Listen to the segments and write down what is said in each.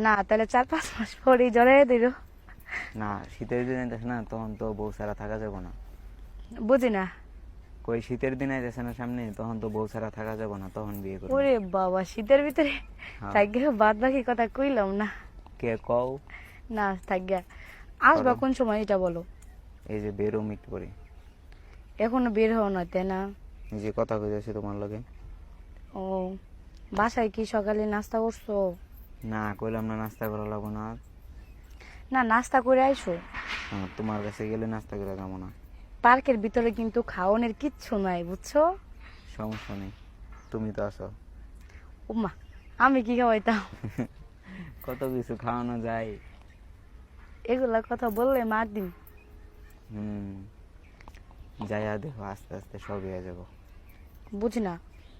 না তাহলে 4-5 মাস পরেই জড়াই দিল। না, শীতের দিনে যাস না, তখন তো বউ ছাড়া থাকা যাবে না। বুঝি না। কই শীতের দিনে যাচ্ছে না সামনে, তখন তো বউ ছাড়া থাকা যাবে না, তখন বিয়ে করবো। ওরে বাবা, শীতের ভিতরে হ্যাঁ। থাকবে, বাদ বাকি কথা কইলাম না। কে কও? না থাকবে। আসবা করো। কোন সময় এটা বলো। এই যে বেরোম একটু করে, এখনো বের হও না তাই না? এই যে কথা কইতেছি তোমার লগে। ও, বাসায় কি সকালে নাস্তা করছো? না কইলাম না নাস্তা করা লাগবো না। না, নাস্তা করে আইসো। হ্যাঁ, তোমার কাছে গেলে নাস্তা করে যাবো না। পার্কের ভিতরে কিন্তু খাওয়ানোর কিচ্ছু নাই, বুঝছো? সমস্যা নেই, তুমি তো আছো। উমা, আমি কি খাওয়াইতাম? কত কিছু খাওয়ানো যায়। এগুলা কথা বললে মার দিন। হুম, যাইয়া দেখো, আস্তে আস্তে সবই হয়ে যাবো। বুঝি না।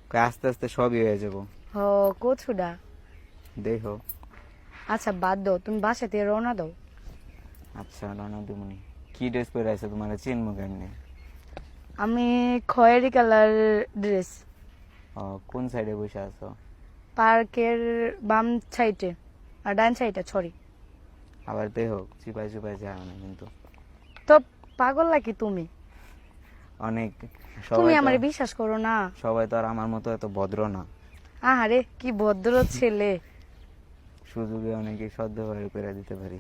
কই আস্তে আস্তে সবই হয়ে যাবো, হ, কচুডা। দেখো। আচ্ছা বাদ দাও, তুমি বাসা থেকে রওনা দাও। আচ্ছা রানা দিমনি, কি ড্রেস পরে আছে, তোমার চিনবো কেমনে? আমি খয়েরি কালার ড্রেস। কোন সাইডে বসে আছো? পার্কের বাম সাইডে আর ডান সাইডে, সরি। আবার দেখো চিপাই চিপাই যায় না কিন্তু। তো পাগল নাকি তুমি? অনেক তুমি সবাই তো, আমারে বিশ্বাস করো না। সবাই তো আর আমার মতো এত ভদ্র না। আহারে কি ভদ্র ছেলে। সুযোগে অনেকে সদ্ব্যবহার করে দিতে পারি।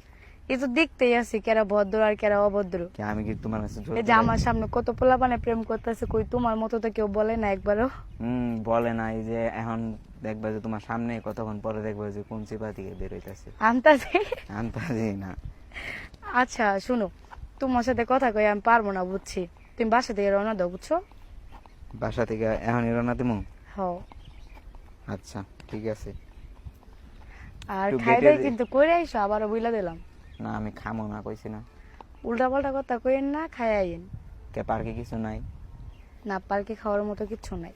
এই তো দেখতেই আছি কেরা ভদ্র আর কেরা অভদ্র। কি আমি কি তোমার কাছে জোর এই যে করে? আমার সামনে কত পোলাপানে প্রেম করতেছে, কই তোমার মতো তো কেউ বলে না একবারও। বলে না, এই যে এখন দেখবা যে তোমার সামনে, কতক্ষণ পরে দেখবা যে কোন চিপা থেকে বের হইতাছে। আন্তাজে। আন্তাজি না। আচ্ছা শুনো, তোমার সাথে কথা কই আমি পারবো না, বুঝছি। তুমি বাসা থেকে রওনা দাও, বুঝছো? বাসা থেকে এখন রওনা দিমু? হ। আচ্ছা ঠিক আছে। আর একটু খাই গেটে দাই কিন্তু করে আইসো, আবারও বইলা দিলাম। না আমি খামো না, কইছি না। উল্টা পাল্টা কথা কইেন না, খাই আইন। কে পার্কে কিছু নাই? না, পার্কে খাওয়ার মতো কিচ্ছু নাই।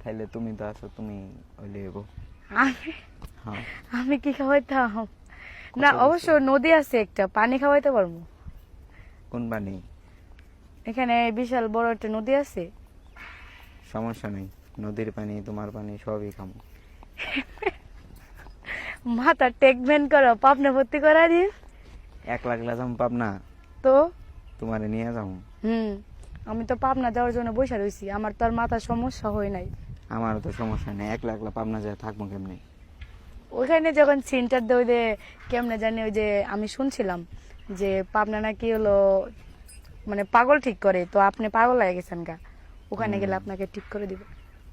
তাইলে তুমি তো আছো, তুমি ওইলে এগো। আমি হ্যাঁ, আমি কি খাওয়াইতাম? কত না, কিছু। অবশ্য নদী আছে একটা, পানি খাওয়াইতে পারবো। কোন পানি? এখানে বিশাল বড় একটা নদী আছে। সমস্যা নেই, নদীর পানি তোমার পানি সবই খামো। মাথা টেকবেন করো, পাপনা ভর্তি করা দিন। 1 লাখ লাজাম পাবনা, তো তোমারে নিয়ে যাবো। হুম, আমি তো পাবনা যাওয়ার জন্য বসে রয়েছি, আমার তো আর মাথার সমস্যা হয় নাই। আমারও তো সমস্যা নেই, 1 লাখ পাবনা যায় থাকবো কেমনি? ওইখানে যখন সেন্টার দিয়ে ওই যে কেমনে জানি, ওই যে আমি শুনছিলাম যে পাবনা নাকি হলো মানে পাগল ঠিক করে, তো আপনি পাগল হয়ে গেছেন গা, ওখানে গেলে আপনাকে ঠিক করে দিবে।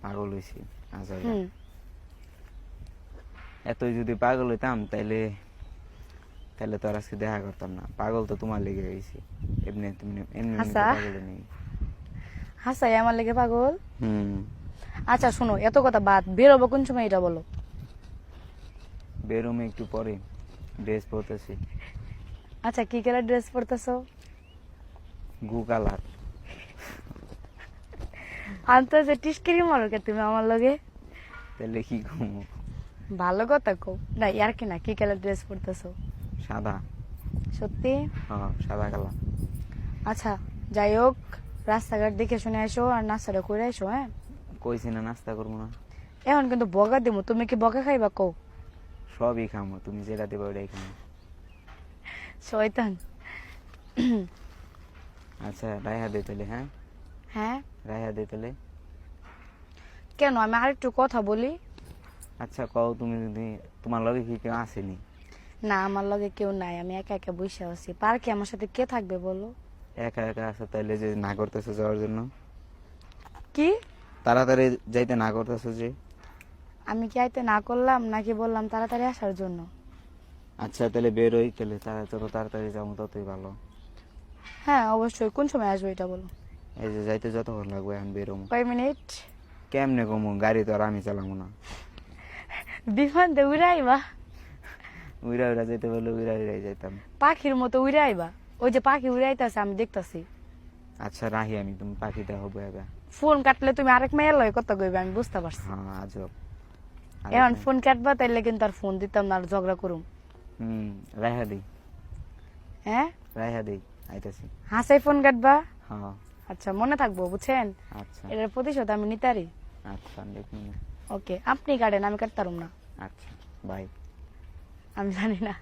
পাগল হয়েছি? আচ্ছা, হুম। এতই যদি পাগল হইতাম তাইলে, তাহলে তো আর আজকে দেখা করতাম না। পাগল তো তোমার লেগে গেছি, এমনি তুমি এমনি এমনি তো আচ্ছা। পাগল নেই। হাসাই আমার লেগে পাগল। হুম। আচ্ছা শোনো, এত কথা বাদ, বেরোবো কোন সময় এটা বলো। বেরোমে একটু পরে, ড্রেস পরতেছি। আচ্ছা কি কালার ড্রেস পরতেছো? গু কালার। আনতে টিস্কিরি মারো কে তুমি আমার লগে? তাহলে কি কমো? ভালো কথা কও না, ইয়ার কি না, কি কালার ড্রেস পরতেছো? সাদা। সত্যি? হ্যাঁ, সাদা কালার। আচ্ছা যাই হোক, রাস্তাঘাট দেখে শুনে আসো আর নাস্তাটা করে আসো। হ্যাঁ, কইছি না নাস্তা করবো না? এখন কিন্তু বকা দিব, তুমি কি বকা খাইবা কও? সবই খামো, তুমি যেটা দেবে ওটাই খামো। শয়তান। আচ্ছা রায়হা দে তাহলে। হ্যাঁ, হ্যাঁ, রায়হা দে তাহলে। কেন, আমি আরেকটু কথা বলি। আচ্ছা কও, তুমি যদি, তোমার লগে কি কেউ আসেনি? না, আমার লগে কেউ নাই, আমি একা একা বসে আছি। পার্কে আমার সাথে কে থাকবে বলো? একা একা আসো, তাইলে যে না করতেছো যাওয়ার জন্য? কি? তাড়াতাড়ি যাইতে না করতেছো যে? আমি কি আইতে না করলাম নাকি বললাম তাড়াতাড়ি আসার জন্য? আচ্ছা তাহলে বেরোই, তাহলে যত তাড়াতাড়ি যাবো ততই ভালো। হ্যাঁ অবশ্যই, কোন সময় আসবো এটা বলো। এই যে যাইতে যতক্ষণ লাগবে এখন বেরোবো। কয় মিনিট? কেমনে কমু, গাড়ি তো আর আমি চালাবো না। বিমান দিয়ে উড়ে আইবা? উইরা উইরা যাইতে বললে উইরা উইরাই যাইতাম। পাখির মতো উড়ে আইবা? ওই যে পাখি উড়ে আইতাছে, আমি দেখতাছি। আচ্ছা রাহি, আমি তুমি পাখি দেখো বয়াবা। ফোন কাটলে তুমি আরেক মেয়ের লয় কথা কইবে, আমি বুঝতে পারছি। হ্যাঁ আজব। এখন ফোন কাটবা তাইলে কিন্তু আর ফোন দিতাম না, আর ঝগড়া করুম। রাইহা দেই, হ্যাঁ, রাইহা দেই, আইতাছি। হাসাই ফোন কাটবা? হ্যাঁ। আচ্ছা মনে থাকবো, বুঝছেন? আচ্ছা এটার প্রতিশোধ আমি নিতারি। আচ্ছা দেখুন। ওকে, আপনি কাটেন, আমি কাটতারুম না। আচ্ছা বাই। আমি জানি না।